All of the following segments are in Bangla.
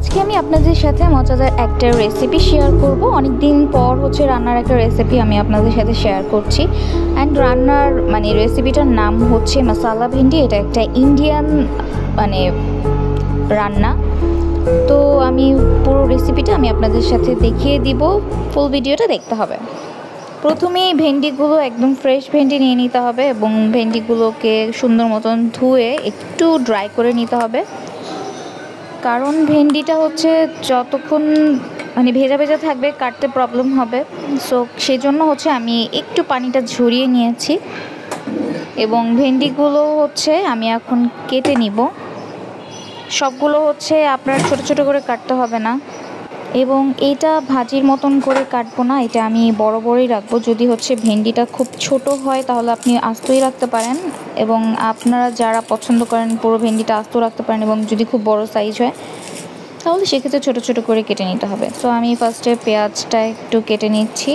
আজকে আমি আপনাদের সাথে মজাদার একটা রেসিপি শেয়ার করব। অনেক দিন পর রান্নার একটা রেসিপি আমি আপনাদের সাথে শেয়ার করছি। অ্যান্ড রান্নার রেসিপিটার নাম হচ্ছে মশালা ভেন্ডি। এটা একটা ইন্ডিয়ান রান্না। তো আমি পুরো রেসিপিটা আমি আপনাদের সাথে দেখিয়ে দিব, ফুল ভিডিওটা দেখতে হবে। প্রথমেই ভেন্ডিগুলো একদম ফ্রেশ ভেন্ডি নিয়ে নিতে হবে এবং ভেন্ডিগুলোকে সুন্দর মতন ধুয়ে একটু ড্রাই করে নিতে হবে, কারণ ভেন্ডিটা যতক্ষণ ভেজা ভেজা থাকবে কাটতে প্রবলেম হবে। সো সেই জন্য আমি একটু পানিটা ঝরিয়ে নিয়েছি এবং ভেন্ডিগুলো আমি এখন কেটে নিব। সবগুলো আপনার ছোট ছোট করে কাটতে হবে না, এবং এটা ভাজির মতন করে কাটবো না, এটা আমি বড় বড়ই রাখবো। যদি ভেন্ডিটা খুব ছোট হয় তাহলে আপনি আস্তই রাখতে পারেন, এবং আপনারা যারা পছন্দ করেন পুরো ভেন্ডিটা আস্ত রাখতে পারেন, এবং যদি খুব বড় সাইজ হয় তাহলে সেক্ষেত্রে ছোট ছোট করে কেটে নিতে হবে। সো আমি ফার্স্টে পেঁয়াজটা একটু কেটে নিচ্ছি।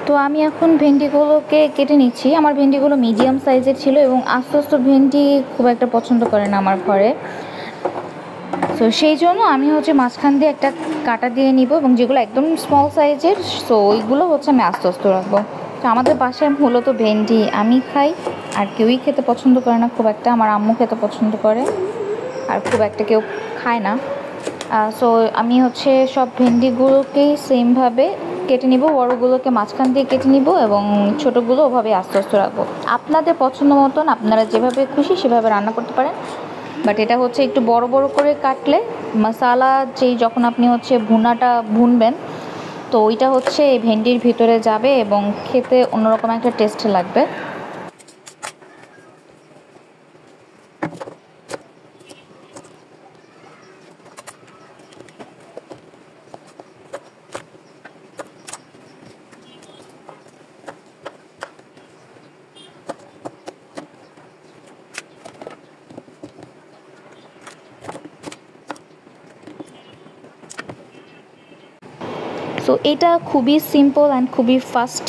তো আমি এখন ভেন্ডিগুলোকে কেটে নিচ্ছি। আমার ভেন্ডিগুলো মিডিয়াম সাইজের ছিল, এবং আস্তে আস্তে ভেন্ডি খুব একটা পছন্দ করে না আমার ঘরে। সো সেই জন্য আমি মাঝখান দিয়ে একটা কাটা দিয়ে নিব, এবং যেগুলো একদম স্মল সাইজের সো ওইগুলো আমি আস্তে আস্তে রাখবো। তো আমাদের বাসায় মূলত ভেন্ডি আমি খাই, আর কেউই খেতে পছন্দ করে না খুব একটা। আমার আম্মু খেতে পছন্দ করে, আর খুব একটা কেউ খায় না। সো আমি সব ভেন্ডিগুলোকেই সেমভাবে কেটে নিব। বড়গুলোকে মাঝখান দিয়ে কেটে নিব এবং ছোটোগুলো ওভাবে আস্তে আস্তে রাখবো। আপনাদের পছন্দ মতন আপনারা যেভাবে খুশি সেভাবে রান্না করতে পারেন, বাট এটা একটু বড় বড় করে কাটলে মশালা যখন আপনি ভুনাটা ভুনবেন তো ওইটা এই ভেন্ডির ভিতরে যাবে এবং খেতে অন্যরকম একটা টেস্ট লাগবে। সো এটা খুবই সিম্পল অ্যান্ড খুবই ফাস্ট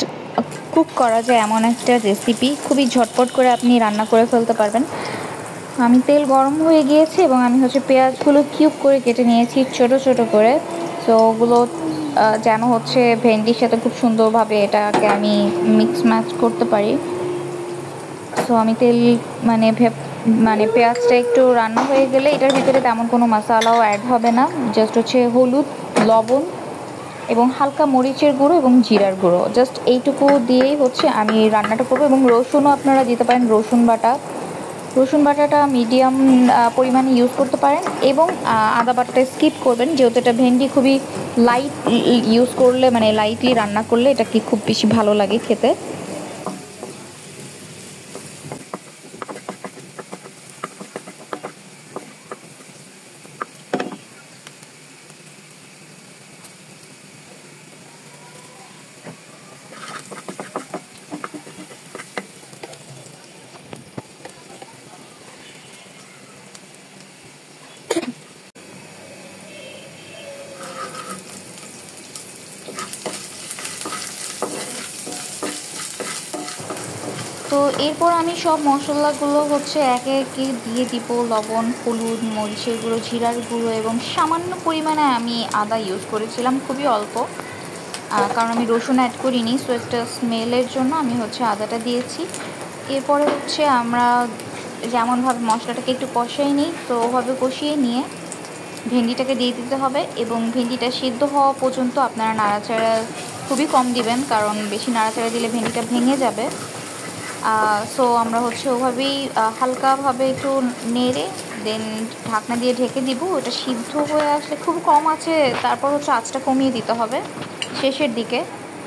কুক করা যায় এমন একটা রেসিপি। খুবই ঝটপট করে আপনি রান্না করে ফেলতে পারবেন। আমি তেল গরম হয়ে গিয়েছে এবং আমি পেঁয়াজগুলো কিউব করে কেটে নিয়েছি ছোট ছোট করে। সো ওগুলো যেন ভেন্ডির সাথে খুব সুন্দরভাবে এটাকে আমি মিক্স ম্যাচ করতে পারি। সো আমি তেল পেঁয়াজটা একটু রান্না হয়ে গেলে এটার ভিতরে তেমন কোনো মশলাও অ্যাড হবে না, জাস্ট হলুদ, লবণ এবং হালকা মরিচের গুঁড়ো এবং জিরার গুঁড়ো, জাস্ট এইটুকু দিয়েই আমি রান্নাটা করবো। এবং রসুনও আপনারা দিতে পারেন, রসুন বাটাটা মিডিয়াম পরিমাণে ইউজ করতে পারেন, এবং আদা বাটাটা স্কিপ করবেন, যেহেতু এটা ভেন্ডি খুবই লাইট ইউজ করলে লাইটলি রান্না করলে এটা কি খুব বেশি ভালো লাগে খেতে। তো এরপর আমি সব মশলাগুলো একে একে দিয়ে দিব। লবণ, হলুদ, মরিচের গুঁড়ো, জিরার গুঁড়ো এবং সামান্য পরিমাণে আমি আদা ইউজ করেছিলাম, খুবই অল্প, কারণ আমি রসুন অ্যাড করিনি। সো একটা স্মেলের জন্য আমি আদাটা দিয়েছি। এরপরে আমরা যেমনভাবে মশলাটাকে একটু কষিয়ে নিই, তো ওভাবে কষিয়ে নিয়ে ভেন্ডিটাকে দিয়ে দিতে হবে, এবং ভেন্ডিটা সিদ্ধ হওয়া পর্যন্ত আপনারা নাড়াচাড়া খুবই কম দিবেন, কারণ বেশি নাড়াচাড়া দিলে ভেন্ডিটা ভেঙে যাবে। সো আমরা ওভাবেই হালকাভাবে একটু নেড়ে দেন ঢাকনা দিয়ে ঢেকে দিব। ওটা সিদ্ধ হয়ে আসলে খুব কম আছে, তারপর আঁচটা কমিয়ে দিতে হবে শেষের দিকে।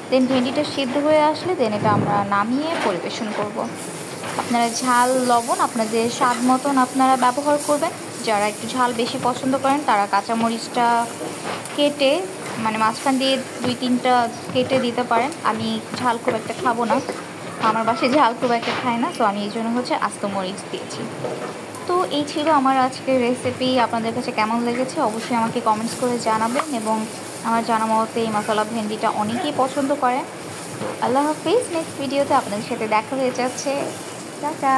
দেন ভেন্ডিটা সিদ্ধ হয়ে আসলে দেন এটা আমরা নামিয়ে পরিবেশন করব। আপনারা ঝাল, লবণ আপনাদের স্বাদ মতন আপনারা ব্যবহার করবেন। যারা একটু ঝাল বেশি পছন্দ করেন তারা কাঁচামরিচটা কেটে মাঝখান দিয়ে 2-3টা কেটে দিতে পারেন। আমি ঝাল খুব একটা খাবো না, আমার বাসায় ঝাল খুব একটা খায় না, তো আমি এই জন্য আস্ত মরিচ দিয়েছি। তো এই ছিল আমার আজকের রেসিপি। আপনাদের কাছে কেমন লেগেছে অবশ্যই আমাকে কমেন্টস করে জানাবেন, এবং আমার জানা মতে এই মশলা ভেন্ডিটা অনেকেই পছন্দ করে। আল্লাহ হাফিজ। নেক্সট ভিডিওতে আপনাদের সাথে দেখা হয়ে যাচ্ছে। টাটা।